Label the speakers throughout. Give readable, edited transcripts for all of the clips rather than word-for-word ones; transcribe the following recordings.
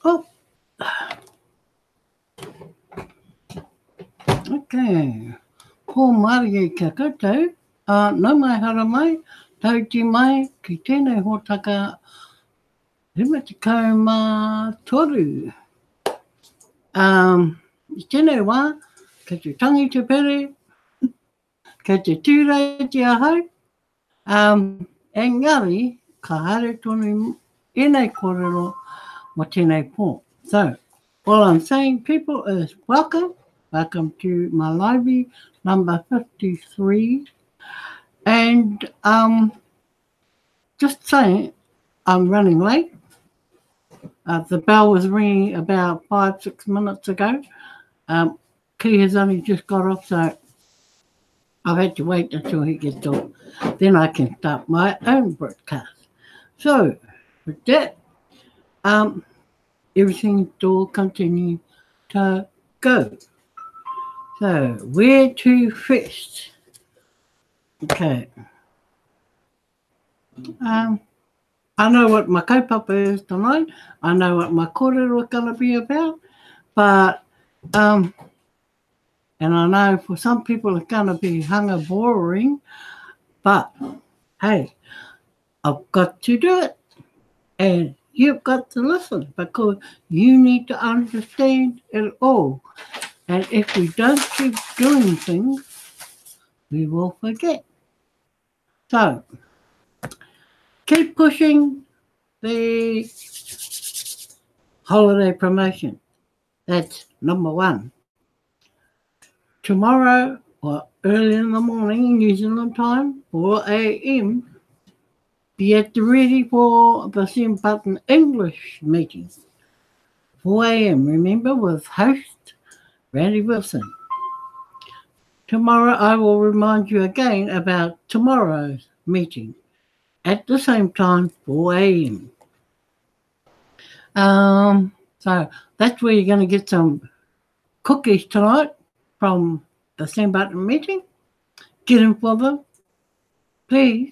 Speaker 1: Oh, okay. Ko Marie kia koutou. Nau mai hara mai, tau ti mai, ki tēnei hōtaka 53. I tēnei wā, kei te tangi te pere, kei te tūrei te ahau, engari, ka hare tonu enei kōrero mo tēnei pō. So, all I'm saying, people, is welcome. Welcome to my library, number 53. And just saying, I'm running late. The bell was ringing about 5-6 minutes ago. Key has only just got off, so I've had to wait until he gets off. Then I can start my own broadcast. So, with that, everything will continue to go. So, where to first? Okay. I know what my kaupapa is tonight. I know what my kōrero is going to be about. But, and I know for some people it's going to be hanga boring. But, hey, I've got to do it. And you've got to listen because you need to understand it all. And if we don't keep doing things, we will forget. So, keep pushing the holiday promotion. That's number one. Tomorrow, or early in the morning, New Zealand time, 4 a.m., be at the ready for the Sim Button English meeting. 4 a.m., remember, with host Randy Wilson. Tomorrow, I will remind you again about tomorrow's meeting at the same time, 4 a.m. So that's where you're going to get some cookies tonight from the Sim Button meeting. Get them for them, please.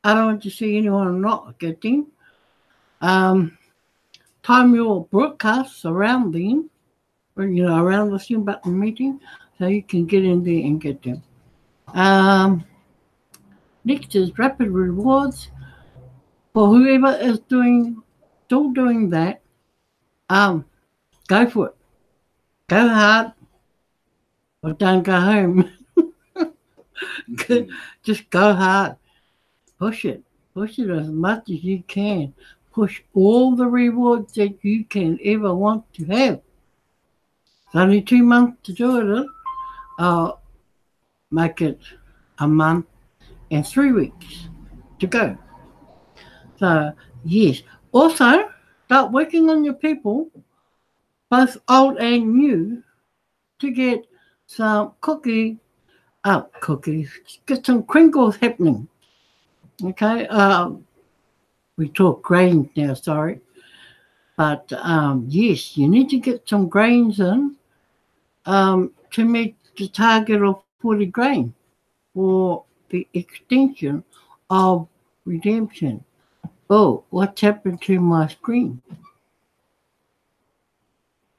Speaker 1: I don't want to see anyone not getting. Time your broadcasts around them, around the Sim Button meeting, so you can get in there and get them. Next is rapid rewards. For whoever is still doing that, go for it. Go hard, or don't go home. Just go hard. Push it as much as you can. Push all the rewards that you can ever want to have. It's only 2 months to do it. I'll make it a month and 3 weeks to go. So, yes. Also, start working on your people, both old and new, to get some cookies, get some Kringles happening. Okay, we talk grains now, sorry. But yes, you need to get some grains in to meet the target of 40 grain for the extension of redemption. Oh, what's happened to my screen?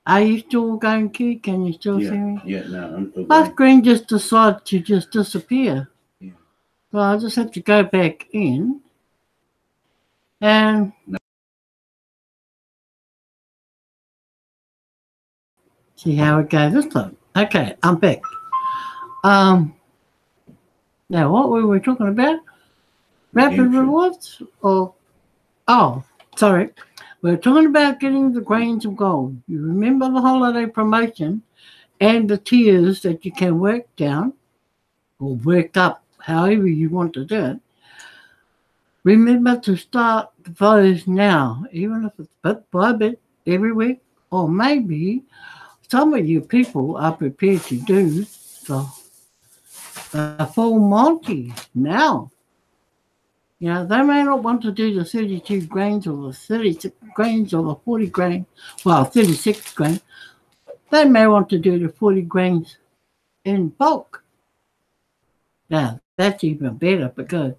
Speaker 1: Are you still going, Q? Can you still see me?
Speaker 2: Yeah, no.
Speaker 1: My screen just decided to just disappear.
Speaker 2: Yeah.
Speaker 1: So I just have to go back in and see how it goes this time. Okay, I'm back. Now what were we talking about? Rapid rewards? Sorry. We're talking about getting the grains of gold. You remember the holiday promotion and the tiers that you can work down or work up, however you want to do it. Remember to start those now, even if it's bit by bit every week, or maybe some of you people are prepared to do the full Monty now. They may not want to do the 32 grains or the 36 grains or the 40 grains, 36 grains. They may want to do the 40 grains in bulk. Now, that's even better because,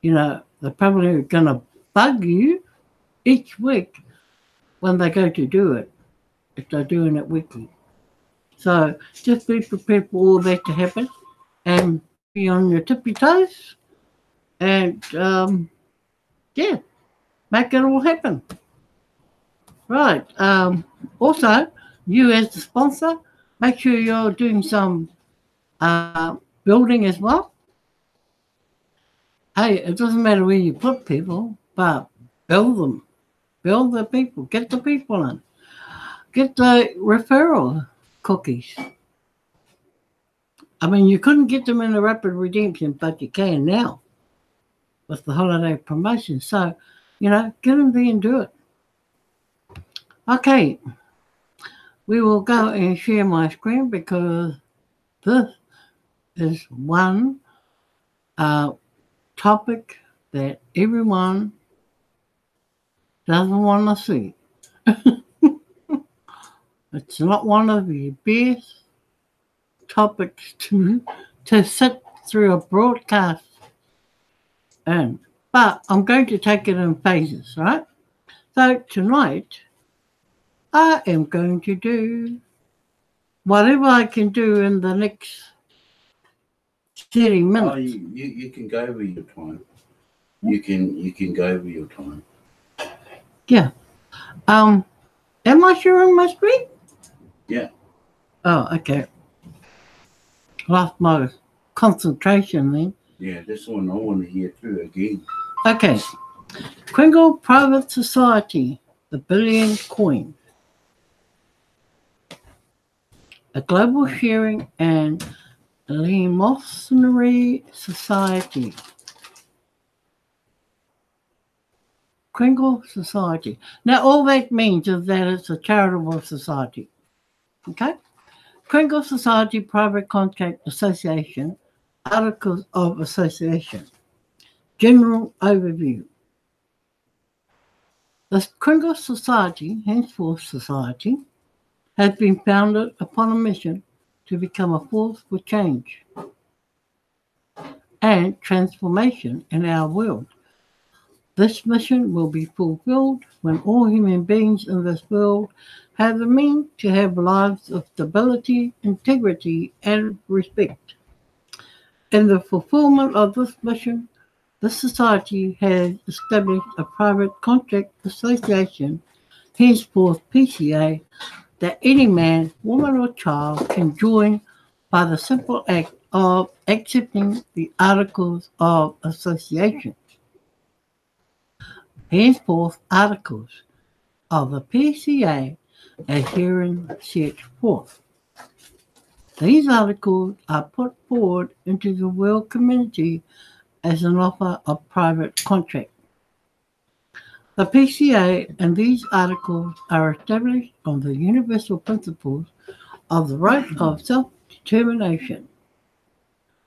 Speaker 1: they're probably going to bug you each week when they go to do it, if they're doing it weekly. So just be prepared for all that to happen and be on your tippy toes and yeah, make it all happen. Right. Also, you as the sponsor, make sure you're doing some building as well. Hey, it doesn't matter where you put people, but build them. Build the people. Get the people in. Get the referral cookies. I mean, you couldn't get them in a rapid redemption, but you can now with the holiday promotion. So, get them there and do it. Okay, we will go and share my screen because this is one topic that everyone doesn't want to see. It's not one of the best topics to sit through a broadcast in. But I'm going to take it in phases, right? So tonight, I am going to do whatever I can do in the next 30 minutes.
Speaker 2: Oh, you can go over your time. You can go over your time.
Speaker 1: Yeah. Am I sharing my screen?
Speaker 2: Yeah.
Speaker 1: Oh, okay. Lost my concentration then.
Speaker 2: Yeah, that's one I want to hear too again.
Speaker 1: Okay. Kringle Private Society, the Billion Coin. A global sharing and eleemosynary society. Kringle Society. Now, all that means is that it's a charitable society. Okay? Kringle Society Private Contract Association, Articles of Association. General Overview. The Kringle Society, henceforth society, has been founded upon a mission to become a force for change and transformation in our world. This mission will be fulfilled when all human beings in this world have the means to have lives of stability, integrity, and respect. In the fulfillment of this mission, the Society has established a private contract association, henceforth PCA, that any man, woman, or child can join by the simple act of accepting the Articles of Association. Henceforth, Articles of the PCA as herein set forth. These articles are put forward into the world community as an offer of private contract. The PCA and these articles are established on the universal principles of the right of self-determination,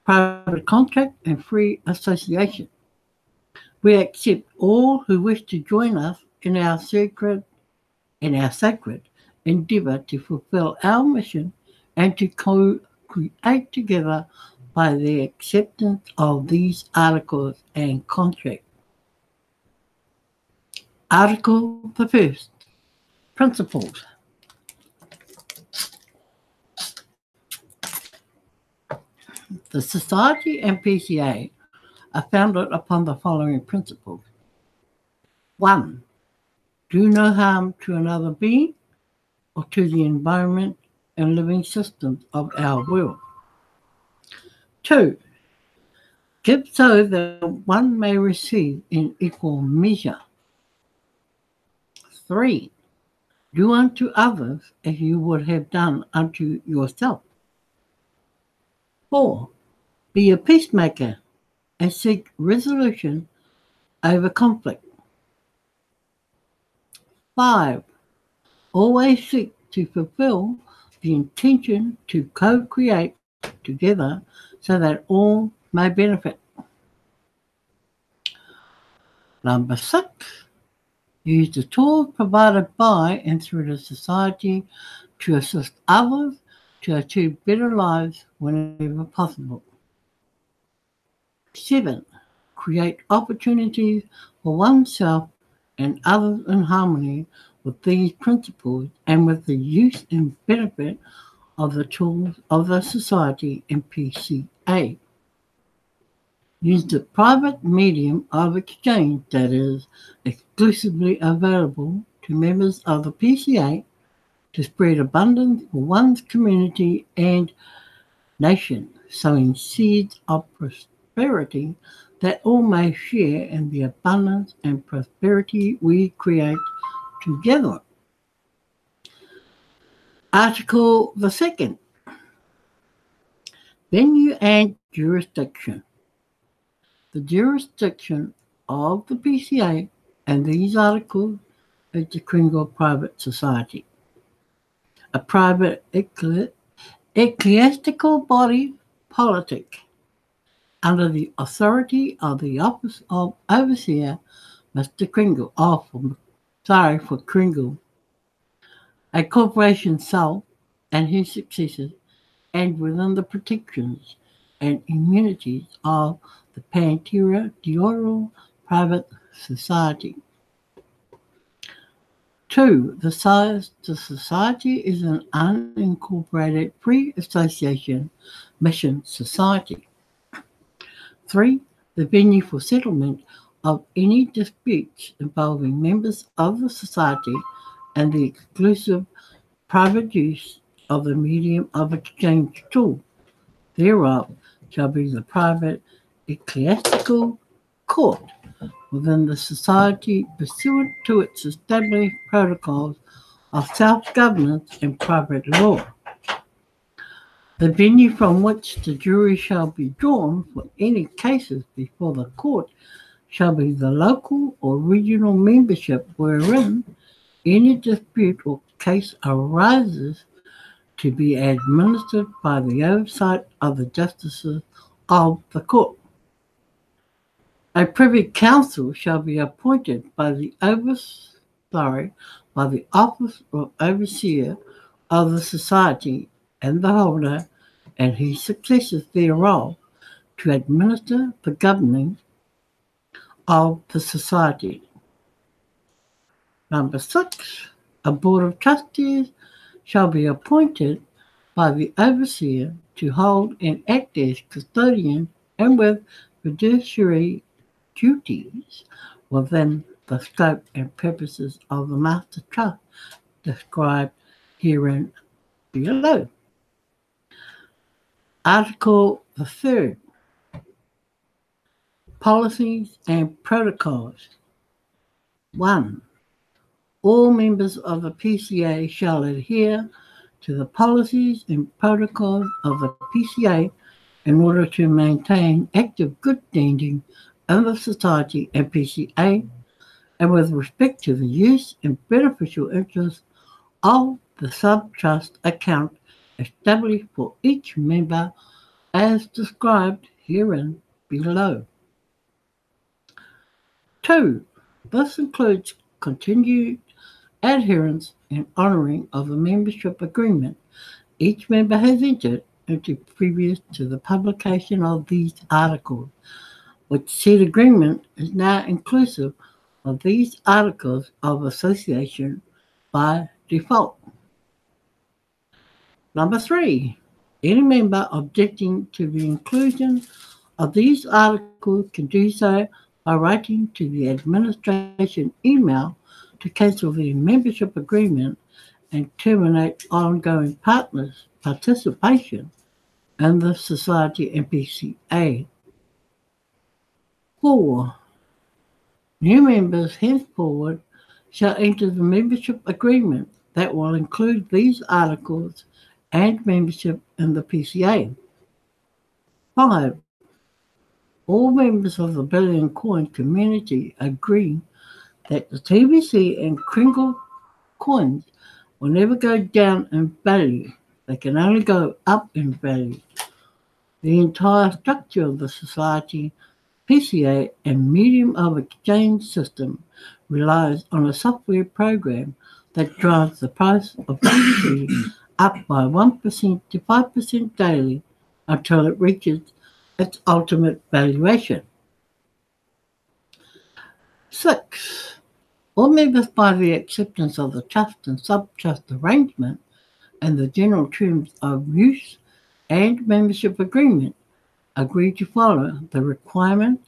Speaker 1: private contract, and free association. We accept all who wish to join us in our sacred endeavour to fulfill our mission and to co-create together by the acceptance of these articles and contract. Article the first, principles. The Society and PCA are founded upon the following principles. 1. Do no harm to another being or to the environment and living systems of our world. 2. Give so that one may receive in equal measure. 3. Do unto others as you would have done unto yourself. 4. Be a peacemaker and seek resolution over conflict. 5. Always seek to fulfill the intention to co-create together so that all may benefit. Number 6. Use the tools provided by and through the society to assist others to achieve better lives whenever possible. 7. Create opportunities for oneself and others in harmony with these principles and with the use and benefit of the tools of the Society and PCA. Use the private medium of exchange that is exclusively available to members of the PCA to spread abundance for one's community and nation, sowing seeds of prosperity that all may share in the abundance and prosperity we create together. Article the second, venue and jurisdiction. The jurisdiction of the PCA and these articles is the Kringle Private Society, a private ecclesiastical body politic under the authority of the Office of Overseer, Mr. Kringle, for Kringle, a corporation self and his successors, and within the protections and immunities of the Territorial Private Society. 2. The society is an unincorporated pre-association mission society. 3. The venue for settlement of any disputes involving members of the society and the exclusive private use of the medium of exchange tool thereof shall be the private ecclesiastical court within the society pursuant to its established protocols of self-governance and private law. The venue from which the jury shall be drawn for any cases before the court shall be the local or regional membership wherein any dispute or case arises to be administered by the oversight of the justices of the court. A privy council shall be appointed by the Office of Overseer of the Society and the holder and his successors thereof to administer the governing of the society. Number 6, a board of trustees shall be appointed by the overseer to hold and act as custodian and with fiduciary duties within the scope and purposes of the master trust described herein below. Article the 3rd, policies and protocols. 1. All members of the PCA shall adhere to the policies and protocols of the PCA in order to maintain active good standing in the society and PCA, and with respect to the use and beneficial interests of the sub-trust account established for each member as described herein below. 2. This includes continued adherence and honouring of the membership agreement each member has entered into previous to the publication of these articles, which said agreement is now inclusive of these articles of association by default. Number 3, any member objecting to the inclusion of these articles can do so by writing to the administration email to cancel the membership agreement and terminate ongoing participation in the Society and PCA. 4. New members henceforward shall enter the membership agreement that will include these articles and membership in the PCA. 5. All members of the Billion Coin community agree that the TBC and Kringle coins will never go down in value. They can only go up in value. The entire structure of the society, PCA, and medium of exchange system relies on a software program that drives the price of TBC up by 1% to 5% daily until it reaches its ultimate valuation. 6. All members, by the acceptance of the trust and sub-trust arrangement and the general terms of use and membership agreement, agree to follow the requirement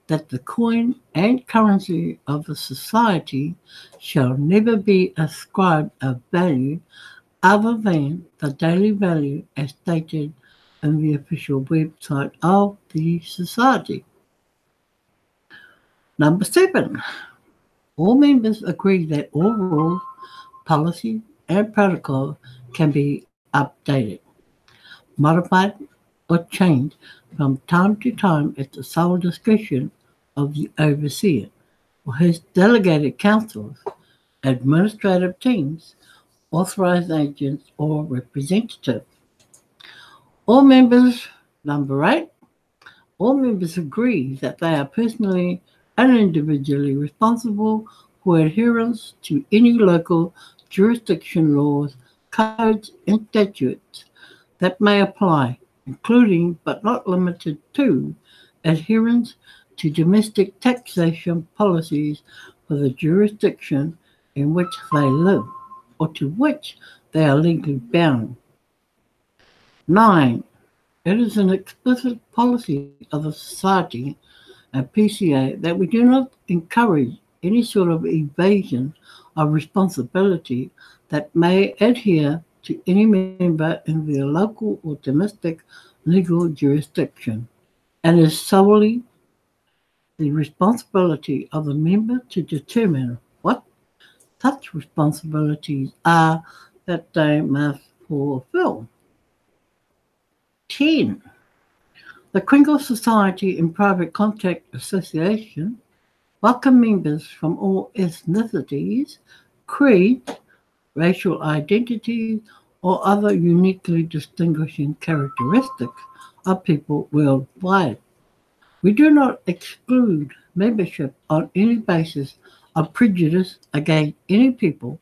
Speaker 1: that the coin and currency of the society shall never be ascribed a value other than the daily value as stated in the official website of the society. Number 7, all members agree that all rules, policies, and protocols can be updated, modified, or changed from time to time at the sole discretion of the overseer or his delegated councils, administrative teams, authorised agents, or representatives. All members, number 8, all members agree that they are personally and individually responsible for adherence to any local jurisdiction laws, codes, and statutes that may apply, including but not limited to adherence to domestic taxation policies for the jurisdiction in which they live or to which they are legally bound. 9. It is an explicit policy of the Society and PCA that we do not encourage any sort of evasion of responsibility that may adhere to any member in their local or domestic legal jurisdiction, and is solely the responsibility of the member to determine what such responsibilities are that they must fulfill. 10. The Kringle Society and Private Contact Association welcome members from all ethnicities, creeds, racial identities, or other uniquely distinguishing characteristics of people worldwide. We do not exclude membership on any basis of prejudice against any people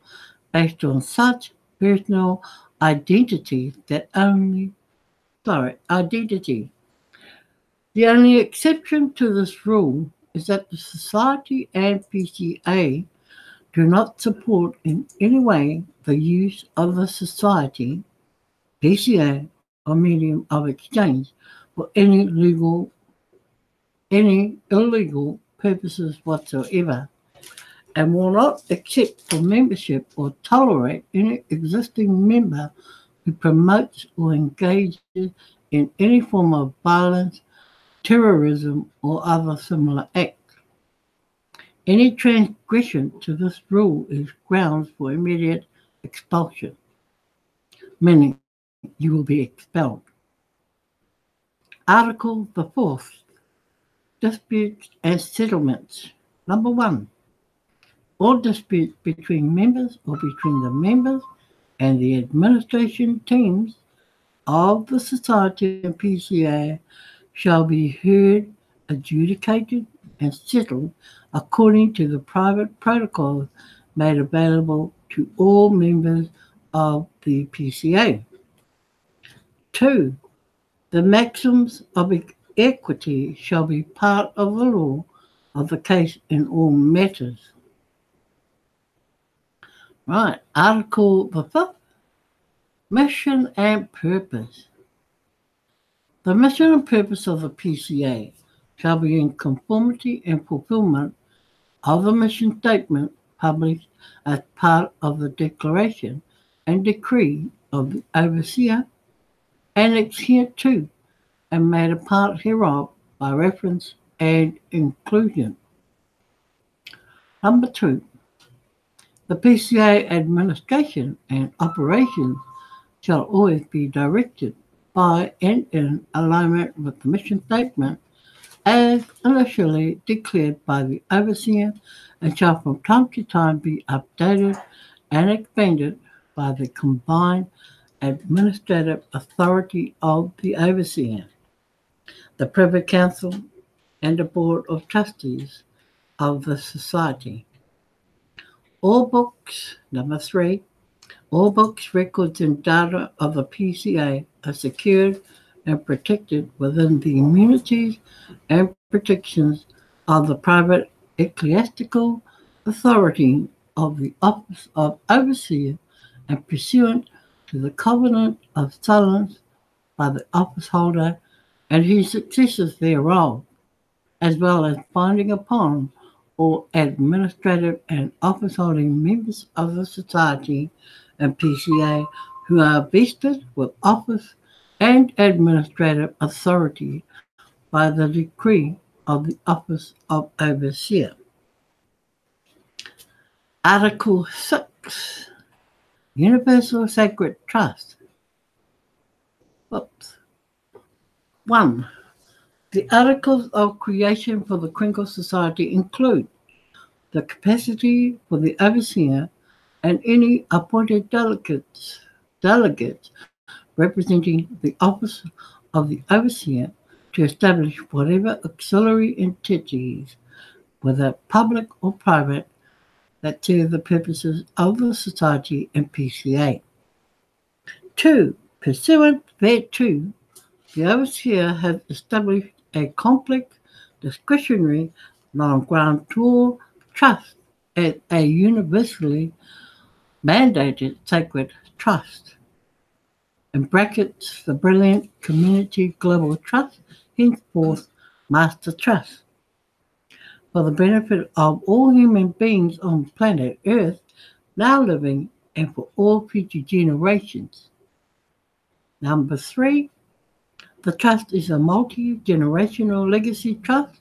Speaker 1: based on such personal identity that only identity. The only exception to this rule is that the Society and PCA do not support in any way the use of the Society, PCA, or medium of exchange for any illegal purposes whatsoever, and will not accept for membership or tolerate any existing member who promotes or engages in any form of violence, terrorism, or other similar act. Any transgression to this rule is grounds for immediate expulsion, meaning you will be expelled. Article the 4th, Disputes and Settlements. Number 1, all disputes between members or between the members and the administration teams of the Society and PCA shall be heard, adjudicated, and settled according to the private protocols made available to all members of the PCA. 2. The maxims of equity shall be part of the law of the case in all matters. Right, Article the 5th, Mission and Purpose. The mission and purpose of the PCA shall be in conformity and fulfillment of the mission statement published as part of the declaration and decree of the overseer, annexed hereto, and made a part hereof by reference and inclusion. Number 2, the PCA administration and operations shall always be directed by and in alignment with the mission statement as initially declared by the overseer, and shall from time to time be updated and expanded by the combined administrative authority of the overseer, the Privy Council, and the Board of Trustees of the Society. All books, number 3, all books, records, and data of the PCA are secured and protected within the immunities and protections of the private ecclesiastical authority of the office of overseer and pursuant to the covenant of silence by the office holder and his successors thereof, as well as binding upon all administrative and office holding members of the Society and PCA who are vested with office and administrative authority by the decree of the Office of Overseer. Article 6, Universal Sacred Trust. Oops. 1. The Articles of Creation for the Kringle Society include the capacity for the overseer and any appointed delegates representing the office of the overseer to establish whatever auxiliary entities, whether public or private, that serve the purposes of the Society and PCA. 2. Pursuant thereto, the overseer has established a complex, discretionary, non-grantor trust as a universally mandated sacred trust. In brackets, the brilliant Community Global Trust, henceforth Master Trust, for the benefit of all human beings on planet Earth, now living, and for all future generations. Number 3, the trust is a multi-generational legacy trust,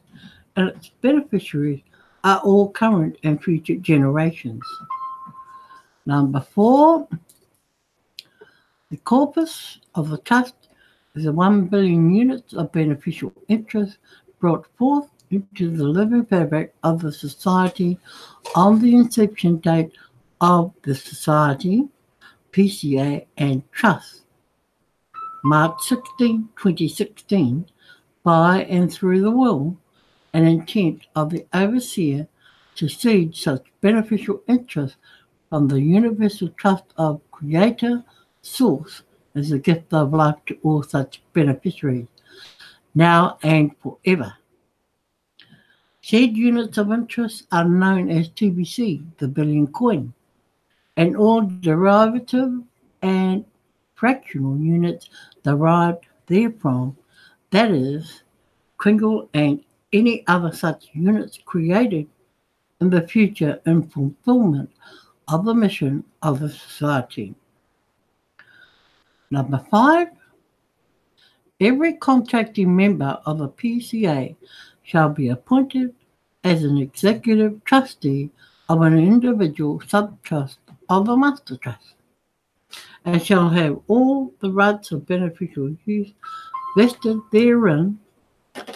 Speaker 1: and its beneficiaries are all current and future generations. Number 4, the corpus of the trust is the 1 billion units of beneficial interest brought forth into the living fabric of the Society on the inception date of the Society, PCA, and Trust, March 16, 2016, by and through the will and intent of the overseer to cede such beneficial interest from the universal trust of Creator Source as a gift of life to all such beneficiaries, now and forever. Said units of interest are known as TBC, the billion coin, and all derivative and fractional units derived therefrom, that is, Kringle and any other such units created in the future in fulfillment of the mission of the Society. Number 5, every contracting member of the PCA shall be appointed as an executive trustee of an individual sub-trust of the Master Trust, and shall have all the rights of beneficial use vested therein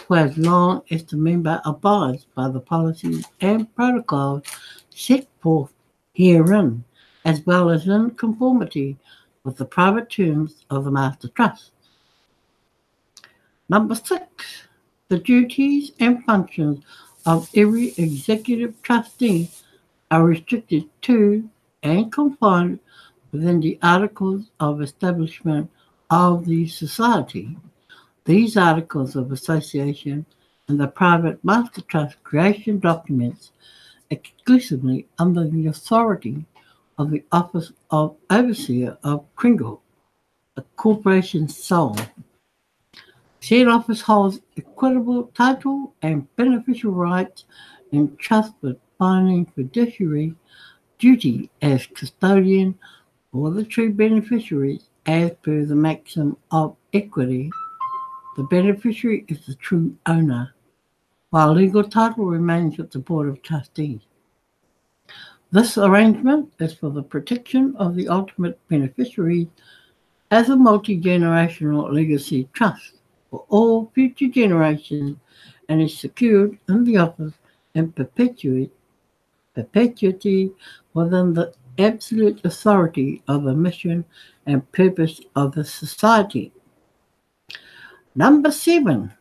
Speaker 1: for as long as the member abides by the policies and protocols set forth herein, as well as in conformity with the private terms of the Master Trust. Number 6, the duties and functions of every executive trustee are restricted to and confined within the Articles of Establishment of the Society. These Articles of Association and the private Master Trust creation documents exclusively under the authority of the Office of Overseer of Kringle, a corporation sole. Said office holds equitable title and beneficial rights in trust with binding fiduciary duty as custodian for the true beneficiaries as per the maxim of equity. The beneficiary is the true owner, while legal title remains with the Board of Trustees. This arrangement is for the protection of the ultimate beneficiaries as a multi-generational legacy trust for all future generations, and is secured in the office in perpetuity within the absolute authority of the mission and purpose of the Society. Number 7,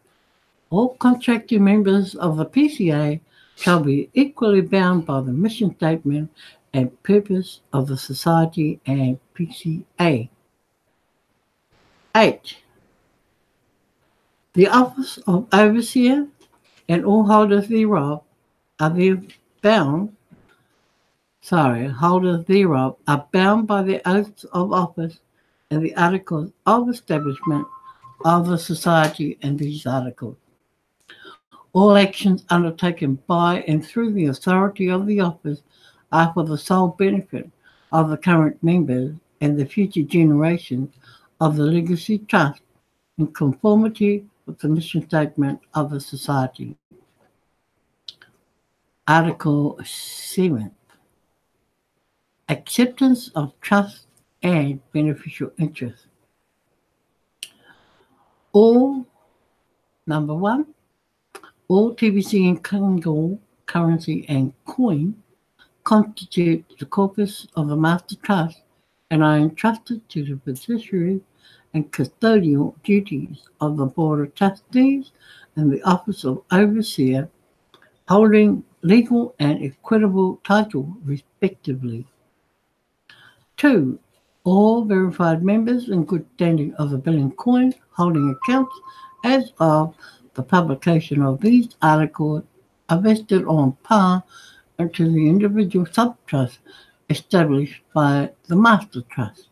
Speaker 1: all contracting members of the PCA shall be equally bound by the mission statement and purpose of the Society and PCA. 8, the office of Overseer and all holders thereof are there bound holders thereof are bound by the oaths of office and the articles of establishment of the society and these articles. All actions undertaken by and through the authority of the office are for the sole benefit of the current members and the future generations of the legacy trust in conformity with the mission statement of the society. Article 7. Acceptance of trust and beneficial interest. All, number one, all TBC and Kringle currency and coin constitute the corpus of the master trust and are entrusted to the fiduciary and custodial duties of the Board of Trustees and the Office of Overseer, holding legal and equitable title respectively. 2. All verified members in good standing of the billing coin holding accounts as of the publication of these articles are vested on par into the individual sub-trust established by the master trust.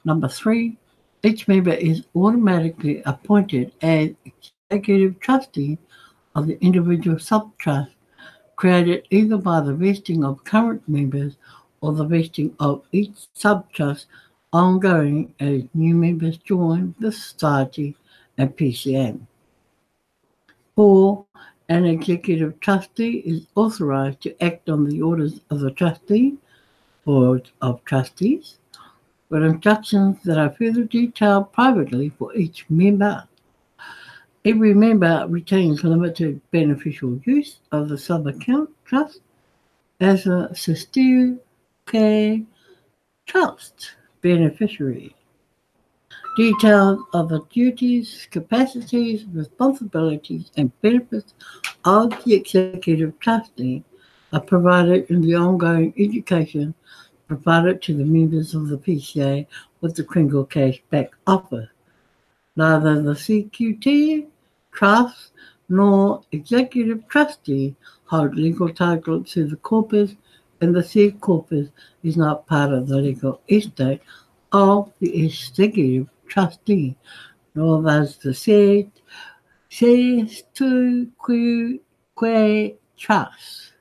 Speaker 1: Number 3, each member is automatically appointed as executive trustee of the individual sub-trust created either by the vesting of current members or the vesting of each sub-trust ongoing as new members join the society and PCN. 4. An executive trustee is authorised to act on the orders of the trustee, board of trustees, with instructions that are further detailed privately for each member. Every member retains limited beneficial use of the sub-account trust as a sister trust beneficiary. Details of the duties, capacities, responsibilities, and benefits of the executive trustee are provided in the ongoing education provided to the members of the PCA with the Kringle Cashback offer. Neither the CQT, trust, nor executive trustee hold legal title to the corpus, and the said corpus is not part of the legal estate of the executive trustee, nor does the said to que trust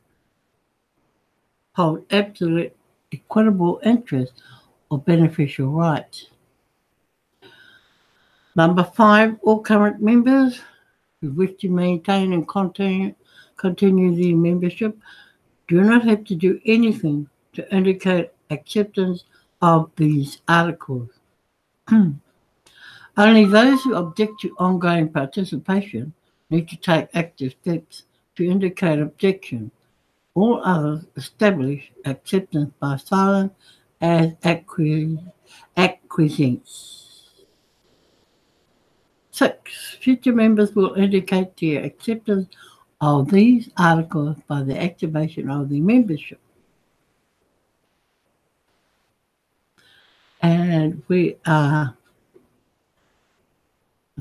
Speaker 1: hold absolute equitable interest or beneficial rights. Number 5, all current members who wish to maintain and continue their membership do not have to do anything to indicate acceptance of these articles. Only those who object to ongoing participation need to take active steps to indicate objection. All others establish acceptance by silence as acquiescence. 6. Future members will indicate their acceptance of these articles by the activation of the membership. And I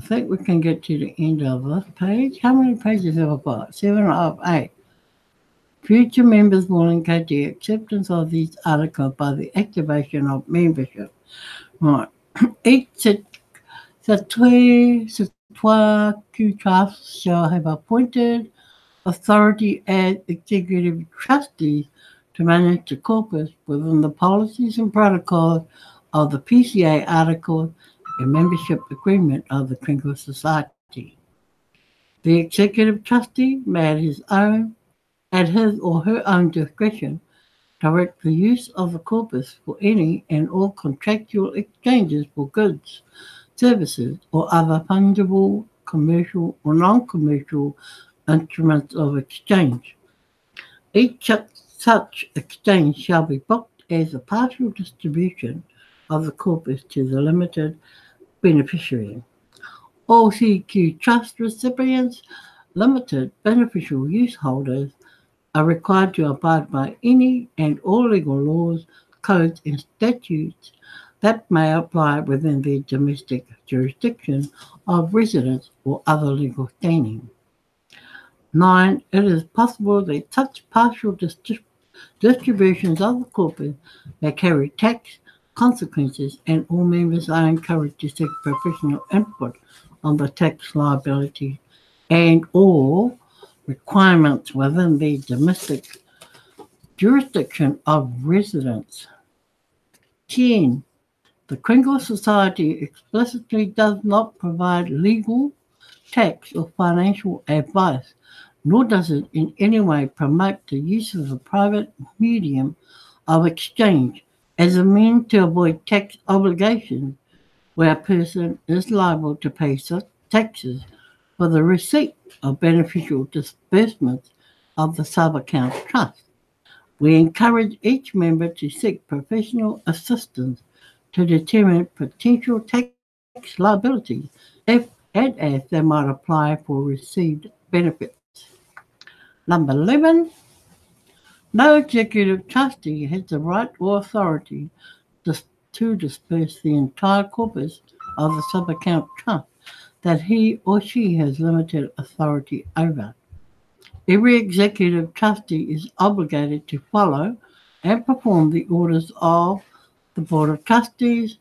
Speaker 1: think we can get to the end of this page. How many pages have I got? 7 of 8. Future members will indicate the acceptance of these articles by the activation of membership. Right. Each trust shall have appointed authority as executive trustees to manage the corpus within the policies and protocols of the PCA articles and membership agreement of the Kringle Society. The executive trustee may at his or her own discretion, direct the use of the corpus for any and all contractual exchanges for goods, services, or other fungible, commercial or non-commercial instruments of exchange. Each such exchange shall be booked as a partial distribution of the corpus to the limited beneficiary. All CQ Trust recipients, limited beneficial use holders, are required to abide by any and all legal laws, codes, and statutes that may apply within their domestic jurisdiction of residence or other legal standing. 9. It is possible that such partial distributions of the corpus that carry tax consequences, and all members are encouraged to seek professional input on the tax liability and all requirements within the domestic jurisdiction of residents. 10. The Kringle Society explicitly does not provide legal, tax, or financial advice, nor does it in any way promote the use of a private medium of exchange as a means to avoid tax obligations where a person is liable to pay such taxes for the receipt of beneficial disbursements of the sub-account trust. We encourage each member to seek professional assistance to determine potential tax liabilities if and as they might apply for received benefits. Number 11, no executive trustee has the right or authority to disperse the entire corpus of the sub-account trust that he or she has limited authority over. Every executive trustee is obligated to follow and perform the orders of the Board of Trustees,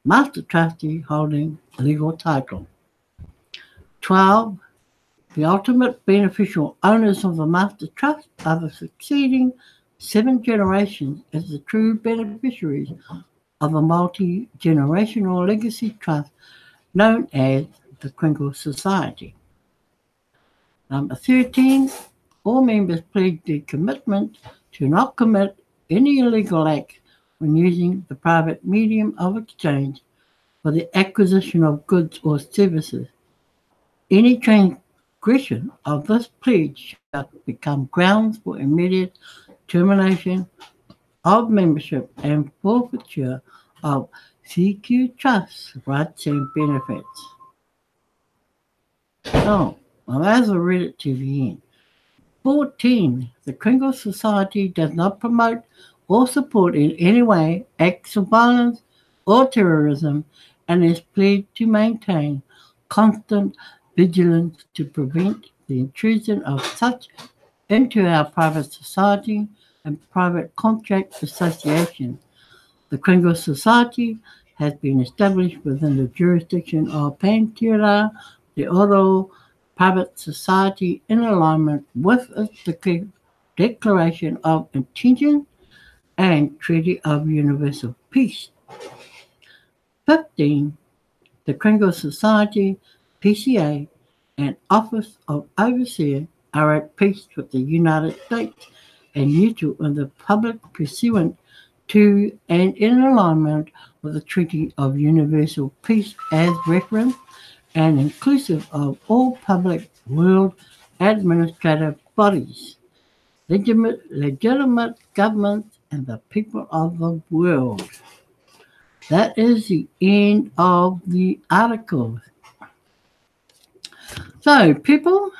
Speaker 1: Master Trustee holding legal title. 12. The ultimate beneficial owners of the Master Trust are the succeeding 7 generations as the true beneficiaries of a multi-generational legacy trust known as the Kringle Society. Number 13, all members pledge their commitment to not commit any illegal act when using the private medium of exchange for the acquisition of goods or services. Any transgression of this pledge shall become grounds for immediate termination of membership and forfeiture of CQ Trust rights and benefits. Oh, well, as I read it to the end. 14. The Kringle Society does not promote or support in any way acts of violence or terrorism and is pledged to maintain constant vigilance to prevent the intrusion of such into our private society and private contract association. The Kringle Society has been established within the jurisdiction of Pantera de Oro Private Society in alignment with the Declaration of Intention and Treaty of Universal Peace. 15. The Kringle Society, PCA, and Office of Overseer are at peace with the United States and neutral in the public pursuant to and in alignment with the Treaty of Universal Peace as referenced and inclusive of all public world administrative bodies, legitimate governments, and the people of the world. That is the end of the article. So, people,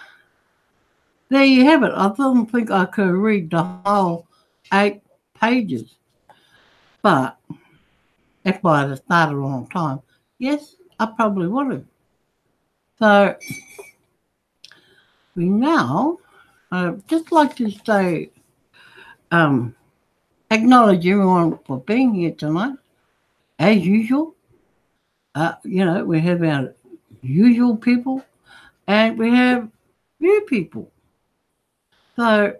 Speaker 1: there you have it. I didn't think I could read the whole 8 pages. But if I had started on time, yes, I probably would have. So, we now just like to say, acknowledge everyone for being here tonight. As usual, we have our usual people and we have new people. So,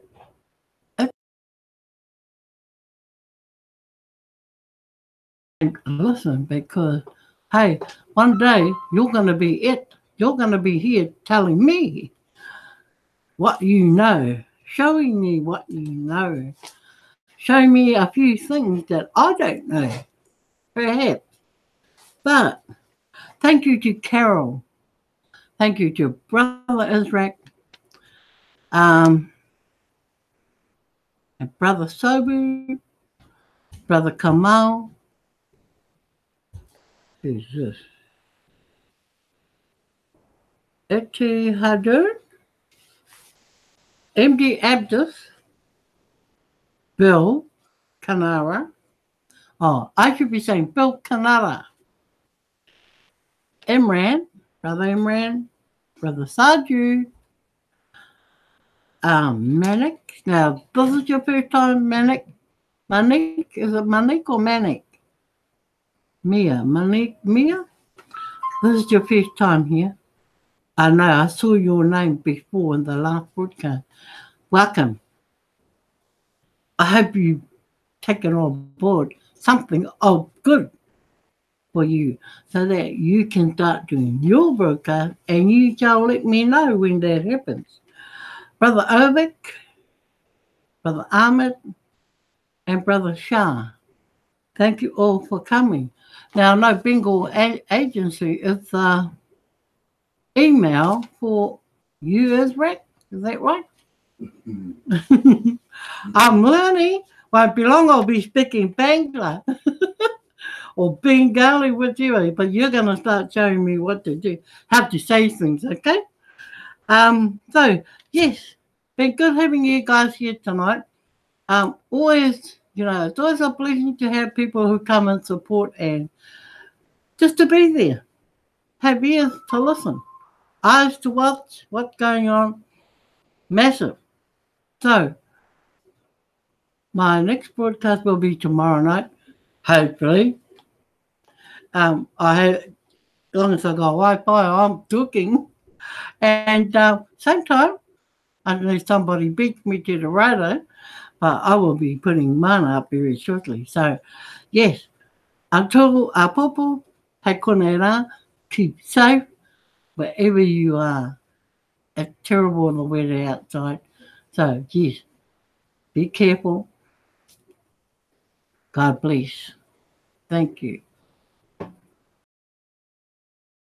Speaker 1: listen, because, hey, one day you're going to be it. You're going to be here telling me what you know, showing me what you know, showing me a few things that I don't know, perhaps. But thank you to Carol. Thank you to Brother Israq, and Brother Sobu, Brother Kamal. Who's this? Eti Hadun, MD Abdus, Bill Kanara. Oh, I should be saying Bill Kanara. Imran, Brother Saju, Manic. Now, this is your first time, Manic. Manic? Is it Manic or Manic? Mia. Manic? Mia? This is your first time here. I know, I saw your name before in the last broadcast. Welcome. I hope you taken on board something of good for you so that you can start doing your broadcast and you shall let me know when that happens. Brother Ovik, Brother Ahmed, and Brother Shah, thank you all for coming. Now, I know Bengal Agency is the email for you as Rick. Is that right? I'm learning. Won't be long, I'll be speaking Bangla or Bengali with you, but you're going to start showing me what to do, how to say things, okay? So, yes, been good having you guys here tonight. Always, it's always a blessing to have people who come and support and just to be there, have ears to listen, eyes to watch what's going on. Massive. So, my next broadcast will be tomorrow night, hopefully. I have, as long as I got Wi-Fi, I'm talking. And same time, unless somebody beats me to the radar, I will be putting mine up very shortly. So, yes, until Apopo, Hakonera, keep safe wherever you are. It's terrible in the weather outside. So, yes, be careful. God bless. Thank you.